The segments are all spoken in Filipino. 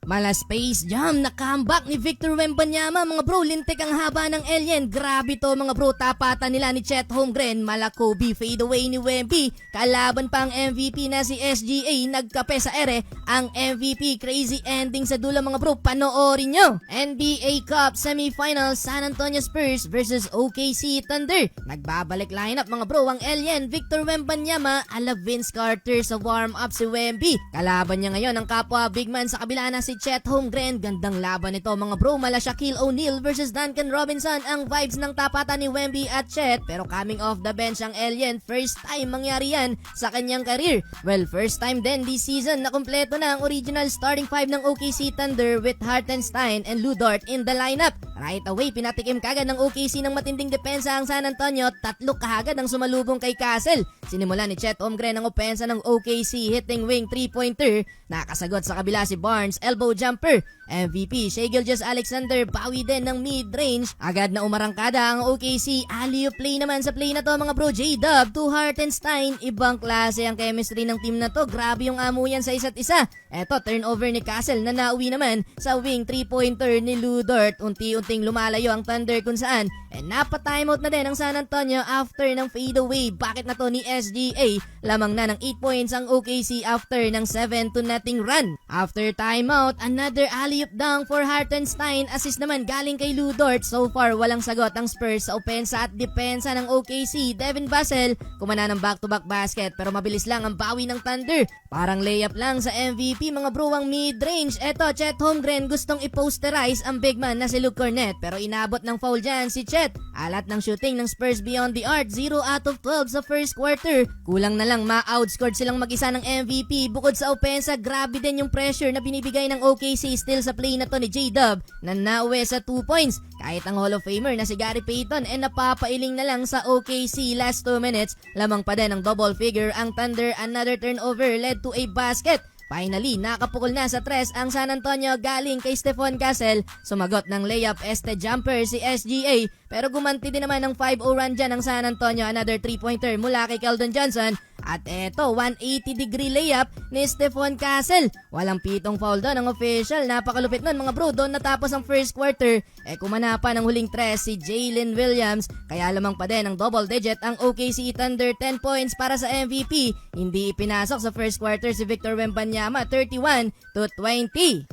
Mala Space Jam, nakambak ni Victor Wembanyama mga bro, lintik ang haba ng alien. Grabe to mga bro, tapatan nila ni Chet Holmgren. Mala Kobe, fade away ni Wemby. Kalaban pa ang MVP na si SGA, nagkape sa ere. Ang MVP, crazy ending sa dulo mga bro, panoorin nyo. NBA Cup Semifinal, San Antonio Spurs versus OKC Thunder. Nagbabalik lineup mga bro, ang alien Victor Wembanyama ala Vince Carter sa warm-up si Wemby. Kalaban niya ngayon ang kapwa big man sa kabila na si Chet Holmgren. Gandang laban ito mga bro, mala Shaquille O'Neal versus Duncan Robinson ang vibes ng tapatan ni Wemby at Chet. Pero coming off the bench ang alien, first time mangyari yan sa kanyang career. Well, first time din this season na kumpleto na ang original starting five ng OKC Thunder with Hartenstein and Lu Dort in the lineup. Right away, pinatikim kagad ng OKC ng matinding depensa ang San Antonio. Tatlo kahagad ang sumalubong kay Castle. Sinimula ni Chet Holmgren ang opensa ng OKC, hitting wing 3-pointer. Nakasagot sa kabila si Barnes, elbow jumper. MVP Shai Gilgeous-Alexander, bawi din ng mid-range. Agad na umarangkada ang OKC. Alley-oop play naman sa play na to mga bro, J-Dub to Hartenstein. Ibang klase ang chemistry ng team na to. Grabe yung amo yan sa isa't isa. Eto, turnover ni Castle na nauwi naman sa wing 3-pointer ni Lu Dort. Unti-unting lumalayo ang Thunder kung saan. And napa-timeout na din ang San Antonio after ng fadeaway. Bakit na to ni SGA? Lamang na ng 8 points ang OKC after ng 7-0 run. After timeout, another alley-oop dunk for Hartenstein. Assist naman galing kay Lu Dort. So far, walang sagot ang Spurs sa opensa at depensa ng OKC. Devin Vassell, kumana ng back-to-back basket pero mabilis lang ang bawi ng Thunder. Parang layup lang sa MVP mga bro ang mid-range. Eto, Chet Holmgren gustong i-posterize ang big man na si Luke Cornett pero inabot ng foul dyan si Chet. Alat ng shooting ng Spurs beyond the arc, 0 out of 12 sa first quarter. Kulang na lang ma-outscored silang mag-isa ng MVP. Bukod sa opensa, grabe din yung pressure na binibigay ng OKC still sa play na to ni J-Dub na nauwi sa 2 points. Kahit ang Hall of Famer na si Gary Payton napapailing na lang sa OKC last 2 minutes. Lamang pa din ang double figure ang Thunder. Another turnover led to a basket. Finally, nakapukol na sa 3 ang San Antonio galing kay Stephon Castle. Sumagot ng layup jumper si SGA pero gumanti din naman ng 5-0 run dyan ang San Antonio. Another 3-pointer mula kay Keldon Johnson. At eto, 180-degree layup ni Stephon Castle. Walang pitong foul doon ang official. Napakalupit nun mga bro. Doon natapos ang first quarter. Kumana pa ng huling 3 si Jalen Williams. Kaya lamang pa din ang double digit ang OKC Thunder. 10 points para sa MVP. Hindi ipinasok sa first quarter si Victor Wembanyama. 31-20.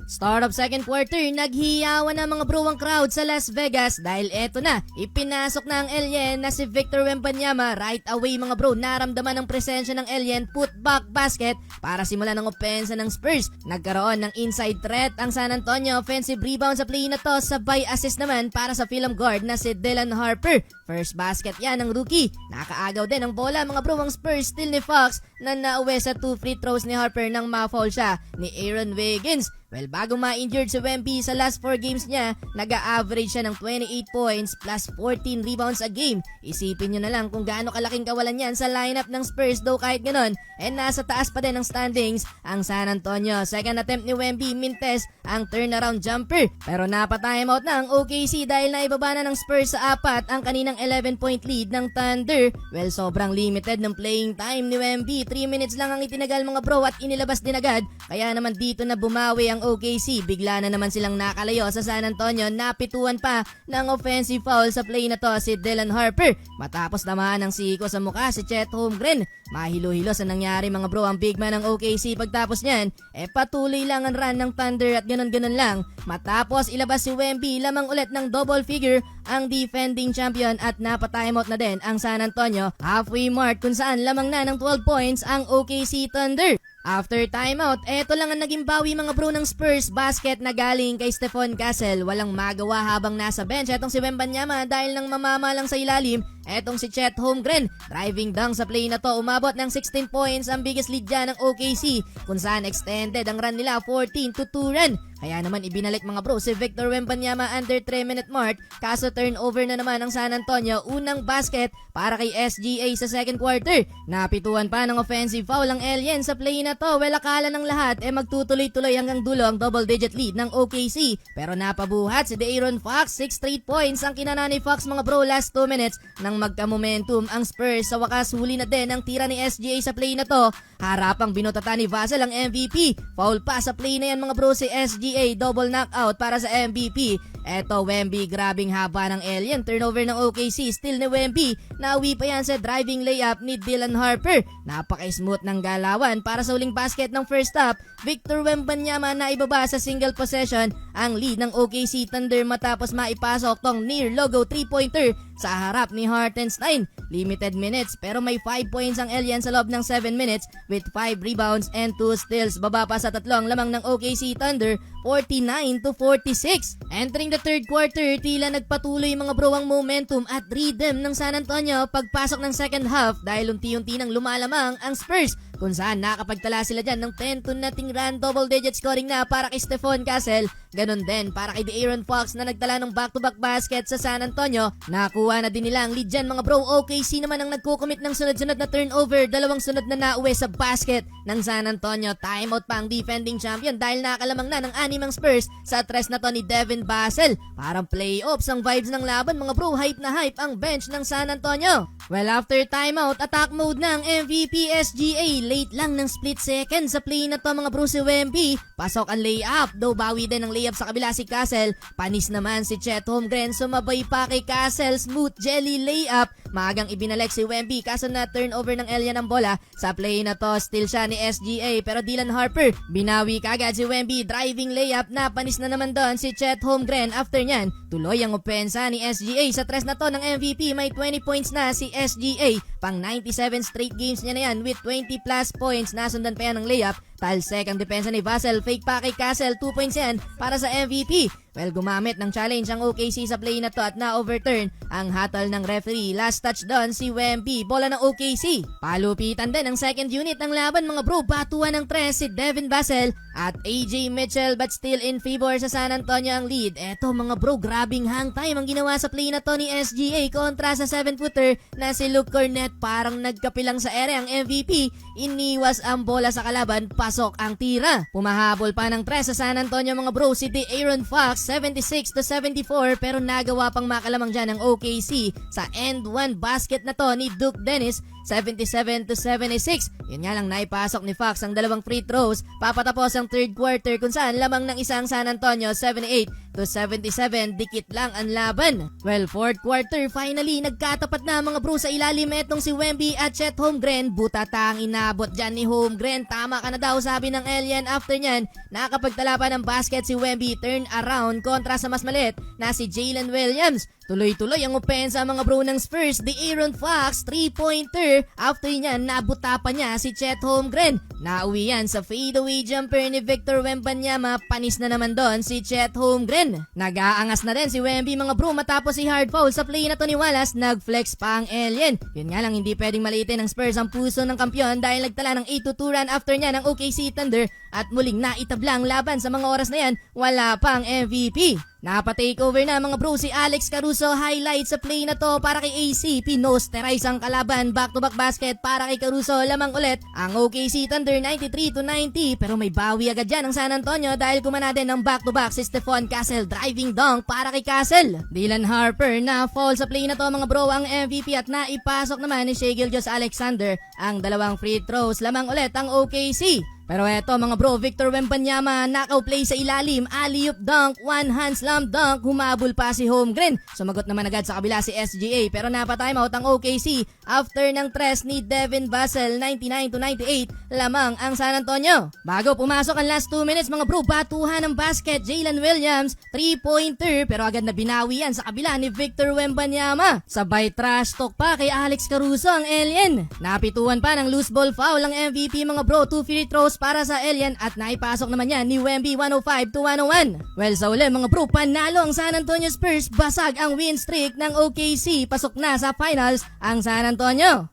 Start of second quarter, naghiyawan na mga bro ang crowd sa Las Vegas dahil eto na, ipinasok na ang alien na si Victor Wembanyama. Right away mga bro, naramdaman ng presensya ng alien, put back basket para simulan ng opensa ng Spurs. Nagkaroon ng inside threat ang San Antonio, offensive rebound sa play na to, sabay assist naman para sa film guard na si Dylan Harper. First basket yan ng rookie. Nakaagaw din ang bola mga bro ang Spurs, still ni Fox na nauwi sa 2 free throws ni Harper nang ma-foul siya ni Aaron Wiggins. Well, bago ma-injured si Wemby sa last 4 games niya, nag-a-average siya ng 28 points plus 14 rebounds a game. Isipin nyo na lang kung gaano kalaking kawalan yan sa lineup ng Spurs, though kahit ganon, nasa taas pa din ng standings ang San Antonio. Second attempt ni Wemby, mintes ang turnaround jumper. Pero napa-timeout na ang OKC dahil naibaba na ng Spurs sa 4 ang kaninang 11-point lead ng Thunder. Well, sobrang limited ng playing time ni Wemby. 3 minutes lang ang itinagal mga bro at inilabas din agad. Kaya naman dito na bumawi ang OKC. Bigla na naman silang nakalayo sa San Antonio. Napituan pa ng offensive foul sa play na to si Dylan Harper. Matapos naman ng siko sa mukha si Chet Holmgren. Mahilo-hilo sa nangyari mga bro ang big man ng OKC. Pagtapos niyan, patuloy lang ang run ng Thunder at ganon-ganon lang. Matapos ilabas si Wemby, lamang ulit ng double figure ang defending champion at napa-timeout na din ang San Antonio. Halfway mark kung saan lamang na ng 12 points ang OKC Thunder. After timeout, eto lang ang naging bawi mga bro ng Spurs. Basket na galing kay Stephon Castle. Walang magawa habang nasa bench etong si Wembanyama dahil nang mamama lang sa ilalim. Etong si Chet Holmgren, driving dunk sa play na to, umabot ng 16 points, ang biggest lead dyan ng OKC kung saan extended ang run nila 14-2 run. Kaya naman ibinalik mga bro si Victor Wembanyama under 3-minute mark. Kaso turnover na naman ang San Antonio. Unang basket para kay SGA sa second quarter. Napituan pa ng offensive foul ang alien sa play na to. Well, akala ng lahat magtutuloy-tuloy hanggang dulo ang double-digit lead ng OKC. Pero napabuhat si De'Aaron Fox. 6 straight points ang kinana ni Fox mga bro last 2 minutes ng nang magka-momentum ang Spurs. Sa wakas huli na din ang tira ni SGA sa play na to. Harapang binutatan ni Vassell ang MVP. Foul pa sa play na yan mga bro si SGA. Double knockout para sa MVP. Eto Wemby, grabing haba ng alien. Turnover ng OKC, still ni Wemby. Nauwi pa yan sa driving layup ni Dylan Harper. Napaka-smooth ng galawan para sa huling basket ng first half. Victor Wembanyama na ibaba sa single possession ang lead ng OKC Thunder matapos maipasok tong near logo 3-pointer sa harap ni Hartenstein. Limited minutes pero may 5 points ang alien sa loob ng 7 minutes with 5 rebounds and 2 steals. Baba pa sa tatlong lamang ng OKC Thunder, 49-46. Entering the third quarter, tila nagpatuloy mga bro ang momentum at rhythm ng San Antonio pagpasok ng second half dahil unti-unti nang lumalamang ang Spurs kung saan nakapagtala sila dyan ng 10-0 run, double-digit scoring na para kay Stephon Castle. Ganon din para kay De'Aaron Fox na nagtala ng back-to-back basket sa San Antonio. Nakuha na din nila ang lead dyan mga bro. OKC naman ang nagkukumit ng sunod-sunod na turnover, dalawang sunod na nauwi sa basket ng San Antonio. Timeout pa ang defending champion dahil nakalamang na ng animang Spurs sa tres na to ni Devin Vassell. Parang playoffs ang vibes ng laban mga bro. Hype na hype ang bench ng San Antonio. Well, after timeout, attack mode ng MVP SGA. Late lang ng split second sa play na to mga bro si Wemby. Pasok ang layup, though bawi din ang layup sa kabila si Castle. Panis naman si Chet Holmgren, sumabay pa kay Castle, smooth jelly layup. Maagang ibinalik si Wemby kaso na turnover ng Elian ang bola. Sa play na to, still siya ni SGA pero Dylan Harper. Binawi kagad si Wemby, driving layup na panis na naman doon si Chet Holmgren. After nyan, tuloy ang opensa ni SGA. Sa tres na to ng MVP, may 20 points na si SGA. Pang 97 straight games niya na yan with 20 plus points. Nasundan pa yan ng layup. Talsek ang depensa ni Vassell, fake pa kay Castle, 2 points yan para sa MVP. Well, gumamit ng challenge ang OKC sa play na to at na-overturn ang hatol ng referee. Last touch doon si Wemby, bola ng OKC. Palupitan din ang second unit ng laban mga bro. Batuan ng tres si Devin Vassell at AJ Mitchell but still in favor sa San Antonio ang lead. Eto mga bro, grabing hang time ang ginawa sa play na to ni SGA kontra sa 7-footer na si Luke Cornett. Parang nagkapilang sa ere ang MVP. Iniwas ang bola sa kalaban, pasok ang tira. Pumahabol pa ng tres sa San Antonio mga bro si De'Aaron Fox, 76-74 pero nagawa pang makalamang dyan ng OKC sa end one basket na to ni Duke Dennis, 77-76. Yun nga lang naipasok ni Fox ang dalawang free throws. Papatapos ang third quarter kung saan lamang ng isang San Antonio, 78-77. Dikit lang ang laban. Well, fourth quarter finally nagkatapat na mga bro sa ilalim etong si Wemby at Chet Holmgren. Butata ang inabot dyan ni Holmgren. Tama ka na daw sabi ng alien. After nyan, nakapagtala pa ng basket si Wemby. Turn around kontra sa mas maliit na si Jalen Williams. Tuloy-tuloy ang opensa mga bro ng Spurs. De'Aaron Fox, 3-pointer. After niyan, nabuta pa niya si Chet Holmgren. Nauwi yan sa fadeaway jumper ni Victor Wembanyama. Panis na naman doon si Chet Holmgren. Nag-aangas na rin si Wemby mga bro matapos si hard foul sa play na to ni Wallace. Nag-flex pa ang alien. Yun nga lang, hindi pwedeng maliitin ng Spurs ang puso ng kampyon dahil nagtala ng 8-2 run after niya ng OKC Thunder at muling naitabla ang laban. Sa mga oras na yan, wala pang MVP. Napa-takeover na mga bro si Alex Caruso. Highlight sa play na to para kay AC. Pinosterize ang kalaban. Back-to-back basket para kay Caruso. Lamang ulit ang OKC Thunder 93-90. Pero may bawi agad dyan ang San Antonio dahil kumana din ng back-to-back si Stephon Castle. Driving dunk para kay Castle. Dylan Harper na fall sa play na to mga bro ang MVP at naipasok naman ni Shai Gilgeous-Alexander ang dalawang free throws. Lamang ulit ang OKC. Pero eto mga bro, Victor Wembanyama, knockout play sa ilalim, alley-oop dunk, one hand slam dunk, humabol pa si Holmgren. Sumagot naman agad sa kabila si SGA pero napa-timeout ang OKC after ng tres ni Devin Vassell, 99-98, lamang ang San Antonio. Bago pumasok ang last 2 minutes mga bro, batuhan ng basket, Jalen Williams, 3-pointer pero agad na binawi yan sa kabila ni Victor Wembanyama. Sabay trash talk pa kay Alex Caruso ang alien. Napituan pa ng loose ball foul ang MVP mga bro, 2 free throws para sa alien at naipasok naman yan ni Wemby 105-101. Well, sa uli mga bro, panalo ang San Antonio Spurs, basag ang win streak ng OKC, pasok na sa finals ang San Antonio.